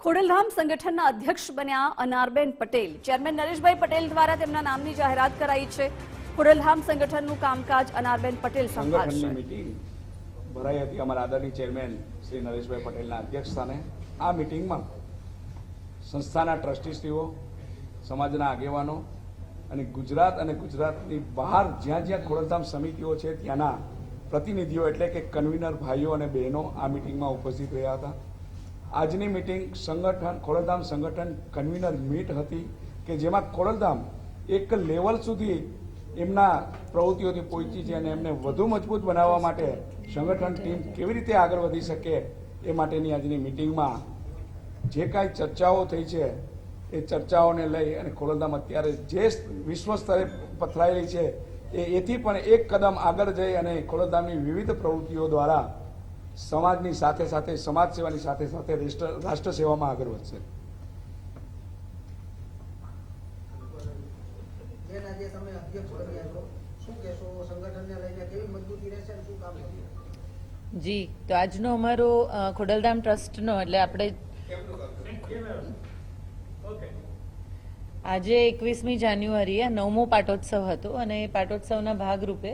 ખોડલધામ સંગઠનના અધ્યક્ષ બન્યા અનારબેન પટેલ। ચેરમેન નરેશભાઈ પટેલ દ્વારા તેમના નામની જાહેરાત કરાઈ છે। ખોડલધામ સંગઠનનું કામકાજ અનારબેન પટેલ સંભાળશે। સંગઠનની મીટિંગ ભરાઈ હતી અમારા આદરણીય ચેરમેન શ્રી નરેશભાઈ પટેલના અધ્યક્ષસ્થાને। આ મીટિંગમાં સંસ્થાના ટ્રસ્ટીશ્રીઓ, સમાજના આગેવાનો અને ગુજરાતની બહાર જ્યાં જ્યાં ખોડલધામ સમિતિઓ છે ત્યાંના પ્રતિનિધિઓ એટલે કે કન્વીનર ભાઈઓ અને બહેનો આ મીટિંગમાં ઉપસ્થિત રહ્યા હતા। આજની મીટિંગ ખોડલધામ સંગઠન કન્વીનર મીટ હતી કે જેમાં ખોડલધામ એક લેવલ સુધી એમના પ્રવૃત્તિઓથી પહોંચી છે અને એમને વધુ મજબૂત બનાવવા માટે સંગઠન ટીમ કેવી રીતે આગળ વધી શકે એ માટેની આજની મીટિંગમાં જે કાંઈ ચર્ચાઓ થઈ છે એ ચર્ચાઓને લઈ અને ખોડલધામ અત્યારે જે વિશ્વ સ્તરે પથરાયેલી છે એથી પણ એક કદમ આગળ જઈ અને ખોડલધામની વિવિધ પ્રવૃત્તિઓ દ્વારા સમાજની સાથે સાથે સમાજ સેવાની સાથે સાથે રાષ્ટ્ર સેવામાં આગળ વધશે। જી, તો આજનો અમારો ખોડલધામ ટ્રસ્ટનો એટલે આપણે આજે 21મી જાન્યુઆરીએ 9મો પાટોત્સવ હતો અને એ પાટોત્સવના ભાગરૂપે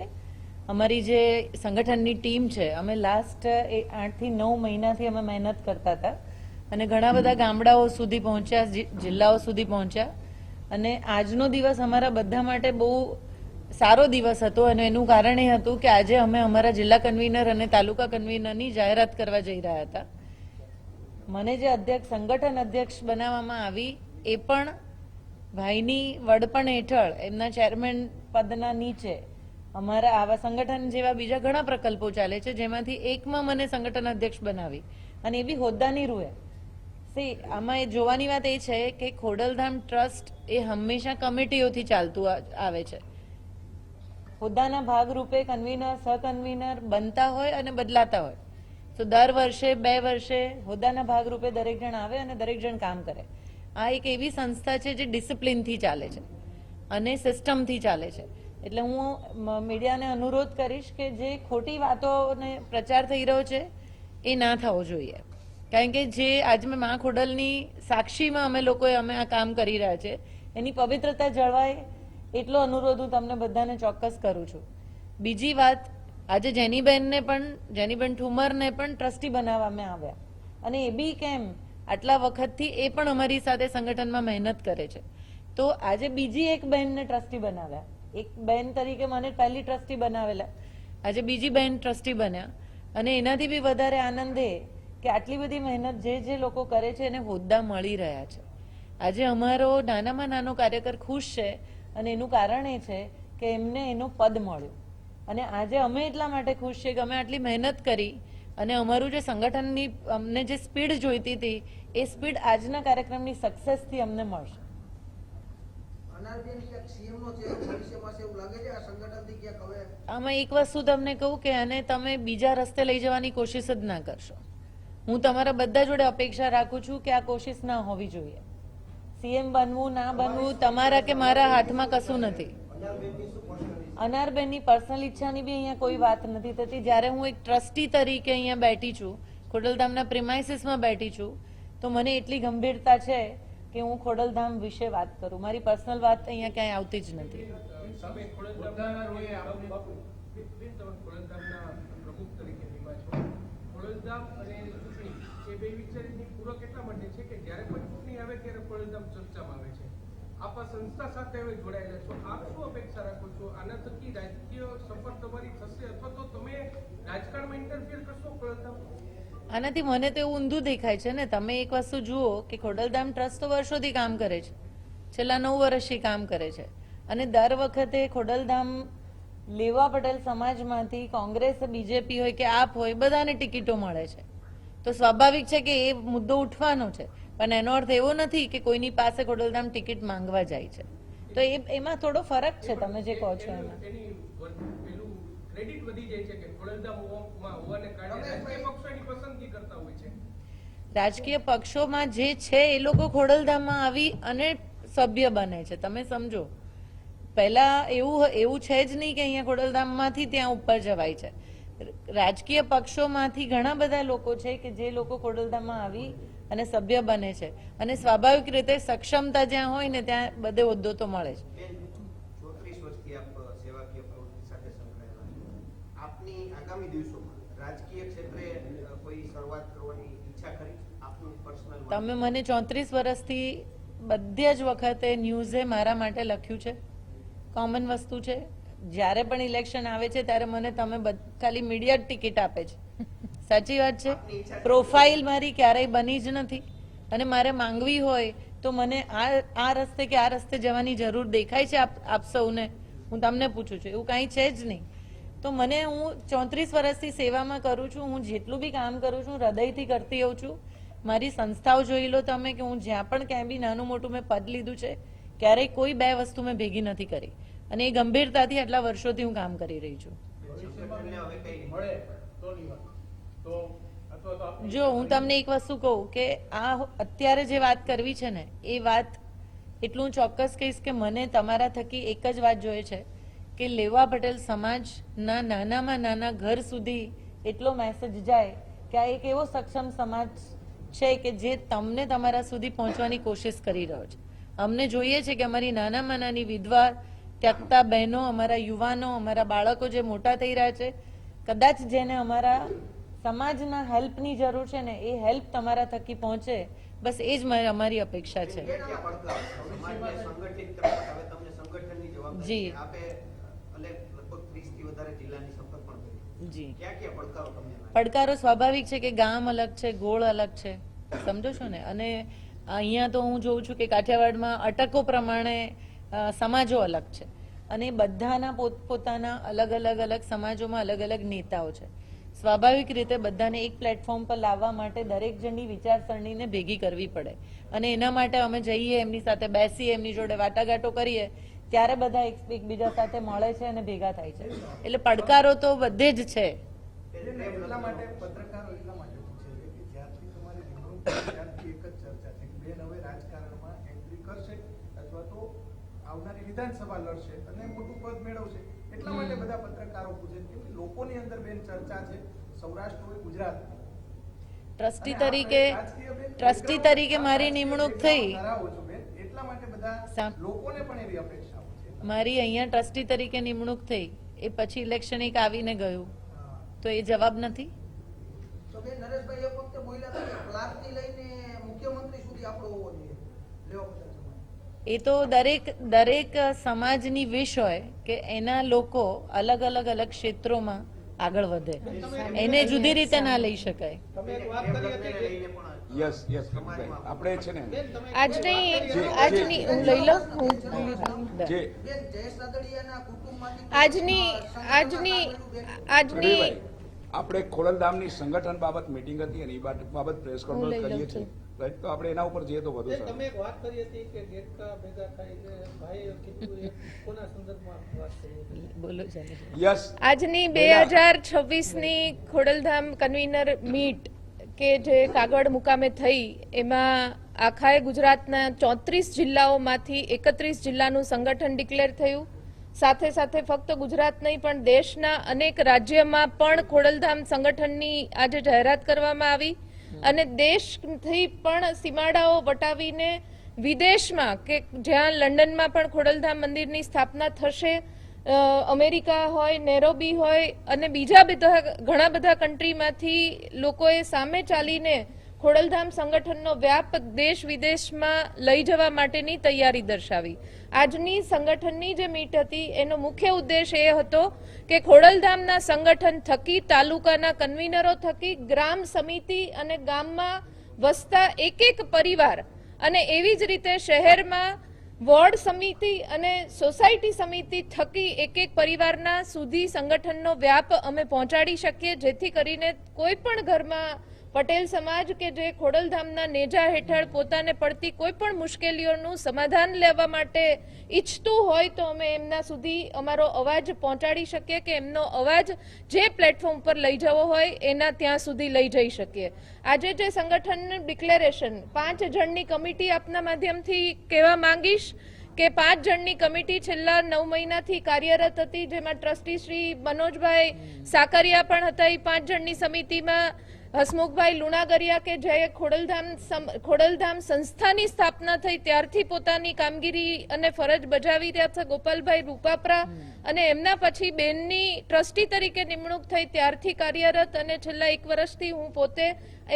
અમારી જે સંગઠનની ટીમ છે અમે લાસ્ટ 8 થી 9 મહિનાથી અમે મહેનત કરતા હતા અને ઘણા બધા ગામડાઓ સુધી પહોંચ્યા, જિલ્લાઓ સુધી પહોંચ્યા અને આજનો દિવસ અમારા બધા માટે બહુ સારો દિવસ હતો અને એનું કારણ એ હતું કે આજે અમે અમારા જિલ્લા કન્વીનર અને તાલુકા કન્વીનરની જાહેરાત કરવા જઈ રહ્યા હતા। મને જે સંગઠન અધ્યક્ષ બનાવવામાં આવી એ પણ ભાઈની વડપણ હેઠળ એમના ચેરમેન પદના નીચે અમારા આવા સંગઠન જેવા બીજા ઘણા પ્રકલ્પો ચાલે છે જેમાંથી એકમાં મને સંગઠન અધ્યક્ષ બનાવી અને એ બી હોદ્દાની રૂએ। આમાં એ જોવાની વાત એ છે કે ખોડલધામ ટ્રસ્ટ એ હંમેશા કમિટીઓથી ચાલતું આવે છે। હોદ્દાના ભાગરૂપે કન્વીનર સહકન્વીનર બનતા હોય અને બદલાતા હોય તો દર વર્ષે 2 વર્ષે હોદ્દાના ભાગરૂપે દરેક જણ આવે અને દરેક જણ કામ કરે। આ એક એવી સંસ્થા છે જે ડિસિપ્લિનથી ચાલે છે અને સિસ્ટમથી ચાલે છે। એટલે હું મીડિયાને અનુરોધ કરીશ કે જે ખોટી વાતોને પ્રચાર થઈ રહ્યો છે એ ના થવો જોઈએ, કારણ કે જે આજ મેં મા ખોડલની સાક્ષીમાં અમે આ કામ કરી રહ્યા છે એની પવિત્રતા જળવાય એટલો અનુરોધ હું તમને બધાને ચોક્કસ કરું છું। બીજી વાત, આજે જેનીબેન ઠુમરને પણ ટ્રસ્ટી બનાવવામાં આવ્યા અને એ બી કેમ આટલા વખતથી એ પણ અમારી સાથે સંગઠનમાં મહેનત કરે છે। તો આજે બીજી એક બહેનને ટ્રસ્ટી બનાવ્યા, એક બહેન તરીકે મને પહેલી ટ્રસ્ટી બનાવેલા, આજે બીજી બહેન ટ્રસ્ટી બન્યા અને એનાથી બી વધારે આનંદ એ કે આટલી બધી મહેનત જે લોકો કરે છે એને હોદ્દા મળી રહ્યા છે। આજે અમારો નાનામાં નાનો કાર્યકર ખુશ છે અને એનું કારણ એ છે કે એમને એનું પદ મળ્યું અને આજે અમે એટલા માટે ખુશ છીએ કે અમે આટલી મહેનત કરી અને અમારું જે સંગઠનની અમને જે સ્પીડ જોઈતી હતી એ સ્પીડ આજના કાર્યક્રમની સક્સેસથી અમને મળશે। આમાં એક વસ્તુ તમને કહું કે આને તમે બીજા રસ્તે લઈ જવાની કોશિશ જ ના કરશો। હું તમારા બધા જોડે અપેક્ષા રાખું છું કે આ કોશિશ ના હોવી જોઈએ। સીએમ બનવું ના બનવું તમારા કે મારા હાથમાં કશું નથી। અનારબેનની પર્સનલ ઈચ્છાની બી અહીંયા કોઈ વાત નથી થતી। જ્યારે હું એક ટ્રસ્ટી તરીકે અહીંયા બેઠી છું, ખોડલધામના પ્રિમાઇસીસમાં બેઠી છું, તો મને એટલી ગંભીરતા છે કે હું ખોડલધામ વિશે વાત કરું, મારી પર્સનલ વાત અહીંયા ક્યાંય આવતી જ નથી। સંસ્થા સાથે જોડાયેલા છો, આપ શું અપેક્ષા રાખો છો? આના થકી રાજકીય સફળ તમારી થશે અથવા તો તમે રાજકારણમાં ઇન્ટરફિયર કરશો ખોડલધામ? આનાથી મને તો એવું ઊંધું દેખાય છે ને। તમે એક વસ્તુ જુઓ કે ખોડલધામ ટ્રસ્ટ તો વર્ષોથી કામ કરે છે, છેલ્લા 9 વર્ષથી કામ કરે છે અને દર વખતે ખોડલધામ લેવા પટેલ સમાજમાંથી કોંગ્રેસ, બીજેપી હોય કે આપ હોય બધાને ટિકિટો મળે છે, તો સ્વાભાવિક છે કે એ મુદ્દો ઉઠવાનો છે, પણ એનો અર્થ એવો નથી કે કોઈની પાસે ખોડલધામ ટિકિટ માંગવા જાય છે। તો એમાં થોડો ફરક છે તમે જે કહો છો એમાં। ક્રેડિટ વધી જાય છે કે ખોડલધામમાં હોવાને કારણે રાજકીય પક્ષો એની પસંદગી કરતા હોય છે। રાજકીય પક્ષોમાં જે છે એ લોકો ખોડલધામમાં આવી અને સભ્ય બને છે, તમે સમજો। પહેલા એવું છે જ નહીં કે અહીંયા ખોડલધામમાંથી ત્યાં ઉપર જવાય છે। રાજકીય પક્ષોમાંથી ઘણા બધા લોકો છે કે જે લોકો ખોડલધામમાં આવી અને સભ્ય બને છે. અને સ્વાભાવિક રીતે સક્ષમતા જ્યાં હોય ને ત્યાં બધે હોદ્દો તો મળે છે. 34 વર્ષથી આપ સેવાકીય પ્રવૃત્તિ સાથે સંકળાયેલા છો. આપની આગામી દિવસોમાં રાજકીય ક્ષેત્રે કોઈ શરૂઆત કરવાની ઈચ્છા ખરી? આપનું પર્સનલ તમે મને 34 વર્ષથી બધે જ વખતે ન્યૂઝે મારા માટે લખ્યું છે. કોમન વસ્તુ છે. જ્યારે પણ ઇલેક્શન આવે છે ત્યારે મને તમે ખાલી મીડિયા ટિકિટ આપે છે. સાચી વાત છે. પ્રોફાઇલ મારી ક્યારેય બની જ નથી. અને મારે માંગવી હોય તો મને આ રસ્તે કે આ રસ્તે જવાની જરૂર દેખાય છે આપ સૌને? હું તમને પૂછું છું. એવું કાંઈ છે જ નહીં. તો મને હું 34 વર્ષથી સેવામાં કરું છું. હું જેટલું બી કામ કરું છું હૃદયથી કરતી હોઉં છું. મારી સંસ્થાઓ જોઈ લો તમે કે હું જ્યાં પણ ક્યાંય બી નાનું મોટું મેં પદ લીધું છે ક્યારેય કોઈ બે વસ્તુ મેં ભેગી નથી કરી. અને એ ગંભીરતાથી આટલા વર્ષોથી હું કામ કરી રહી છું. જો હું તમને એક વસ્તુ કહું કે આ અત્યારે જે વાત કરવી છે ને એ વાત એટલું ચોક્કસ કહીશ કે મને તમારા થકી એક જ વાત જોઈએ છે કે લેવા પટેલ સમાજના નાનામાં નાના ઘર સુધી એટલો મેસેજ જાય કે આ એક એવો સક્ષમ સમાજ છે કે જે તમને તમારા સુધી પહોંચવાની કોશિશ કરી રહ્યો છે. અમને જોઈએ છે કે અમારી નાનામાં નાની વિધવા ત્યક્તા બહેનો, અમારા યુવાનો, અમારા બાળકો જે મોટા થઈ રહ્યા છે, કદાચ જેને અમારા સમાજના હેલ્પની જરૂર છે ને એ હેલ્પ તમારા થકી પહોંચે, બસ એ જ અમારી અપેક્ષા છે. જી જી પડકારો સ્વાભાવિક છે કે ગામ અલગ છે, ગોળ અલગ છે, સમજો છો ને. અને અહીંયા તો હું જોઉં છું કે કાઠિયાવાડમાં અટકો પ્રમાણે સમાજો અલગ છે અને બધાના પોતપોતાના અલગ અલગ સમાજોમાં અલગ અલગ નેતાઓ છે. સ્વાભાવિક રીતે બધાને એક પ્લેટફોર્મ પર લાવવા માટે દરેક જણની વિચારસરણીને ભેગી કરવી પડે અને એના માટે અમે જઈએ, એમની સાથે બેસીએ, એમની જોડે વાટાઘાટો કરીએ, ત્યારે બધા એકબીજા સાથે મળે છે અને ભેગા થાય છે. એટલે પડકારો તો બધે જ છે. એટલા માટે પત્રકારો એટલા માટે પૂછે છે કે જ્યારથી તમારી નિમણૂક ત્યારથી એક જ ચર્ચા છે કે બેન હવે રાજકારણમાં એન્ટ્રી કરશે અથવા તો આવનારી વિધાનસભા લડશે અને મોટું પદ મેળવશે. એટલા માટે બધા પત્રકારો પૂછે છે કે લોકોની અંદર બેન ચર્ચા છે સૌરાષ્ટ્ર હોય ગુજરાત. ટ્રસ્ટી તરીકે મારી નિમણૂક થઈ. એટલા માટે બધા લોકોને પણ એવી અપેક્ષાઓ છે. મારી અહીંયા ટ્રસ્ટી તરીકે નિમણૂક થઈ એ પછી ઇલેક્શન એક આવીને ગયું તો એ જવાબ નથી. તો બેન નરેશભાઈ એક વખતે બોલ્યા હતા કે ક્લાર્કથી લઈને મુખ્યમંત્રી સુધી આપણો હોવો જોઈએ લેવા પટેલ સમાજ. એ તો દરેક સમાજની વિશ હોય કે એના લોકો અલગ અલગ ક્ષેત્રોમાં આગળ વધે. એને જુદી રીતે ના લઈ શકાય. યસ આપણે છે ને આજની હું લઈ લઉં આજની આપણે ખોડલધામની સંગઠન બાબત મીટિંગ હતી અને એ બાબત પ્રેસ કોન્ફરન્સ કરીએ છીએ. રાઈટ, તો આપણે એના ઉપર જઈએ તો વધુ સારું. તમે એક વાત કરી હતી કે દેડકા ભેગા થઈને ભાઈએ કીધું એ કોના સંદર્ભમાં વાત કરી? બોલો છે. યસ, આજની 2026ની ખોડલધામ કન્વીનર મીટ કે જે કાગળ મુકામે થઈ એમાં આખાએ ગુજરાતના 34 જિલ્લાઓમાંથી 31 જિલ્લાનું સંગઠન ડિક્લેર થયું. સાથે સાથે ફક્ત ગુજરાત નહીં પણ દેશના અનેક રાજ્યમાં પણ ખોડલધામ સંગઠનની આજે જાહેરાત કરવામાં આવી અને દેશથી પણ સીમાડાઓ વટાવીને વિદેશમાં કે જ્યાં લંડનમાં પણ ખોડલધામ મંદિરની સ્થાપના થશે, અમેરિકા હોય, નેરોબી હોય અને બીજા ઘણા બધા કન્ટ્રીમાંથી લોકોએ સામે ચાલીને ખોડલધામ સંગઠનનો વ્યાપ દેશ વિદેશમાં લઈ જવા માટેની તૈયારી દર્શાવી. આજની સંગઠનની જે મીટ હતી એનો મુખ્ય ઉદ્દેશ એ હતો કે ખોડલધામના સંગઠન થકી તાલુકાના કન્વીનરો થકી ગ્રામ સમિતિ અને ગામમાં વસતા એક પરિવાર અને એવી જ રીતે શહેરમાં વોર્ડ સમિતિ અને સોસાયટી સમિતિ થકી એક પરિવારના સુધી સંગઠનનો વ્યાપ અમે પહોંચાડી શકીએ, જેથી કરીને કોઈ પણ ઘરમાં પટેલ સમાજ કે જે ખોડલધામના નેજા હેઠળ પોતાને પડતી કોઈ પણ મુશ્કેલીઓનું સમાધાન લેવા માટે ઈચ્છતું હોય તો અમે એમના સુધી અમારો અવાજ પહોંચાડી શકીએ કે એમનો અવાજ જે પ્લેટફોર્મ પર લઈ જવો હોય એના ત્યાં સુધી લઈ જઈ શકીએ. આજે જે સંગઠનનું ડિક્લેરેશન 5 જણની કમિટી આપના માધ્યમથી કહેવા માંગીશ કે 5 જણની કમિટી છેલ્લા 9 મહિનાથી કાર્યરત હતી, જેમાં ટ્રસ્ટી શ્રી મનોજભાઈ સાકરિયા પણ હતા. એ 5 જણની સમિતિમાં હસમુખભાઈ લુણાગરિયા કે જે ખોડલધામ સંસ્થાની સ્થાપના થઈ ત્યારથી પોતાની કામગીરી અને ફરજ બજાવી રહ્યા છે, ગોપાલભાઈ રૂપાપરા અને એમના પછી બેનની ટ્રસ્ટી તરીકે નિમણૂક થઈ ત્યારથી કાર્યરત, અને છેલ્લા 1 વર્ષથી હું પોતે,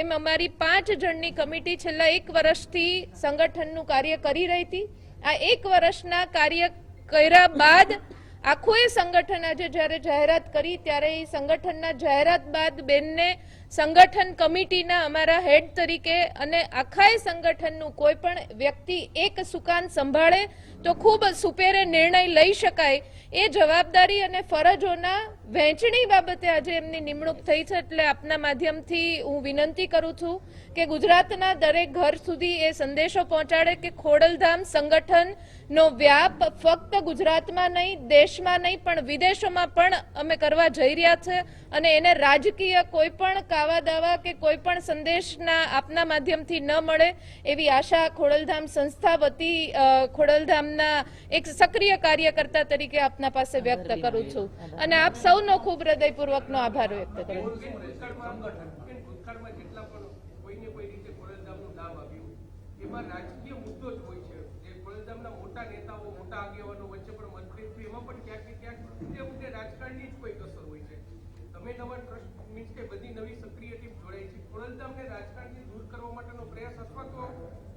એમ અમારી 5 જણની કમિટી છેલ્લા 1 વર્ષથી સંગઠનનું કાર્ય કરી રહી હતી. આ 1 વર્ષના કાર્ય કર્યા બાદ આખું એ સંગઠન આજે જ્યારે જાહેરાત કરી ત્યારે એ સંગઠનના જાહેરાત બાદ બેનને સંગઠન કમિટીના અમારા હેડ તરીકે અને આખા એ સંગઠનનું કોઈ પણ વ્યક્તિ એક સુકાન સંભાળે તો ખૂબ સુપેરે નિર્ણય લઈ શકાય એ જવાબદારી અને ફરજોના વહેંચણી બાબતે આજે એમની નિમણૂક થઈ છે. એટલે આપના માધ્યમથી હું વિનંતી કરું છું કે ગુજરાતના દરેક ઘર સુધી એ સંદેશો પહોંચાડે કે ખોડલધામ સંગઠનનો વ્યાપ ફક્ત ગુજરાતમાં નહીં, દેશમાં નહીં, પણ વિદેશોમાં પણ અમે કરવા જઈ રહ્યા છે, અને એને રાજકીય કોઈ પણ કાવા દાવા કે કોઈ પણ સંદેશના આપના માધ્યમથી ન મળે એવી આશા ખોડલધામ સંસ્થા વતી ખોડલધામના એક સક્રિય કાર્યકર્તા તરીકે આપના પાસે વ્યક્ત કરું છું, અને આપ સૌનો ખૂબ હૃદયપૂર્વકનો આભાર વ્યક્ત કરું છું. ભૂતકાળમાં જેટલા પણ કોઈને કોઈ રીતે ખોડલધામનું નામ આવ્યું એમાં રાજકીય મુદ્દો જ હોય છે. જે ખોડલધામના મોટા નેતાઓ, મોટા આગેવાનો વચ્ચે પણ મતભેદ થયું, એમાં પણ ક્યાંક ને ક્યાંક તે મુદ્દે રાજકારણની જ કોઈ કસર હોય છે. તમે નવા ટ્રસ્ટ મીન્સ કે બધી નવી સક્રિય ટીમ જોડાઈ છે, ખોડલધામને રાજકારણથી દૂર કરવા માટેનો પ્રયાસ અથવા તો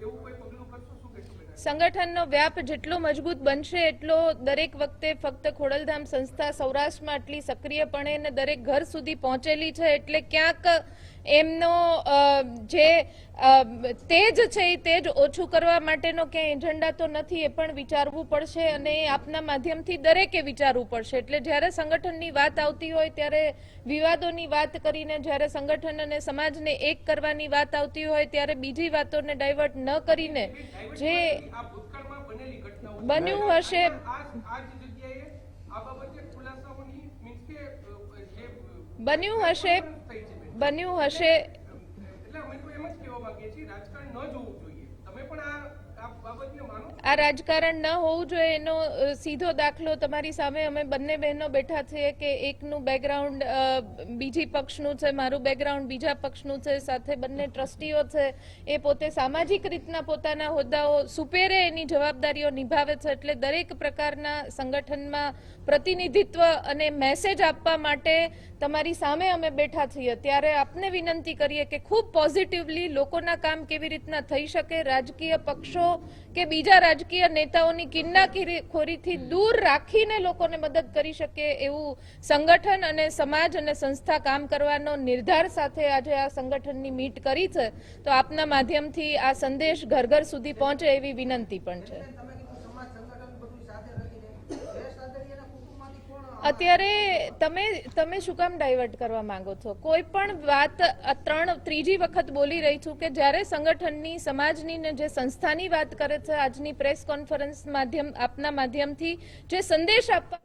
એવું કોઈ પગલું કરશો? શું કહેશો? સંગઠનનો વ્યાપ જેટલો મજબૂત બનશે એટલો દરેક વખતે ફક્ત ખોડલધામ સંસ્થા સૌરાષ્ટ્રમાં આટલી સક્રિયપણે અને દરેક ઘર સુધી પહોંચેલી છે એટલે ક્યાંક એમનો જે તેજ છે એ તેજ ઓછું કરવા માટેનો ક્યાંય એજન્ડા તો નથી, એ પણ વિચારવું પડશે, અને એ આપના માધ્યમથી દરેકે વિચારવું પડશે. એટલે જ્યારે સંગઠનની વાત આવતી હોય ત્યારે વિવાદોની વાત કરીને, જ્યારે સંગઠન અને સમાજને એક કરવાની વાત આવતી હોય ત્યારે બીજી વાતોને ડાયવર્ટ ન કરીને જે આ ભૂતકાળમાં બનેલી ઘટનાઓ બન્યું હશે, આ જ જગ્યાએ આ બાબતે ખુલાસાઓની મીન્સ કે જે બન્યું હશે એટલે અમે તો એમ જ કહેવા માંગીએ છીએ રાજકારણ ન જોવું જોઈએ. તમે પણ આ બાબતને માનો? આ રાજકારણ ન હોવું જોઈએ એનો સીધો દાખલો તમારી સામે અમે બંને બહેનો બેઠા છીએ કે એકનું બેકગ્રાઉન્ડ બીજી પક્ષનું છે, મારું બેકગ્રાઉન્ડ બીજા પક્ષનું છે, સાથે બંને ટ્રસ્ટીઓ છે, એ પોતે સામાજિક રીતના પોતાના હોદ્દાઓ સુપેરે એની જવાબદારીઓ નિભાવે છે. એટલે દરેક પ્રકારના સંગઠનમાં પ્રતિનિધિત્વ અને મેસેજ આપવા માટે તમારી સામે અમે બેઠા છીએ ત્યારે આપને વિનંતી કરીએ કે ખૂબ પોઝિટિવલી લોકોના કામ કેવી રીતના થઈ શકે, રાજકીય પક્ષો કે બીજા રાજકીય નેતાઓની કિન્નાખોરીથી દૂર રાખીને લોકોને મદદ કરી શકે એવું સંગઠન અને સમાજ અને સંસ્થા કામ કરવાનો નિર્ધાર સાથે આજે આ સંગઠનની મીટ કરી છે. તો આપના માધ્યમથી આ સંદેશ ઘર ઘર સુધી પહોંચે એવી વિનંતી પણ છે. અત્યારે તમે શું કામ ડાયવર્ટ કરવા માંગો છો? કોઈ પણ વાત ત્રીજી વખત બોલી રહી છું કે જ્યારે સંગઠનની, સમાજની ને જે સંસ્થાની વાત કરે છે આજની પ્રેસ કોન્ફરન્સ આપના માધ્યમથી જે સંદેશ આપવા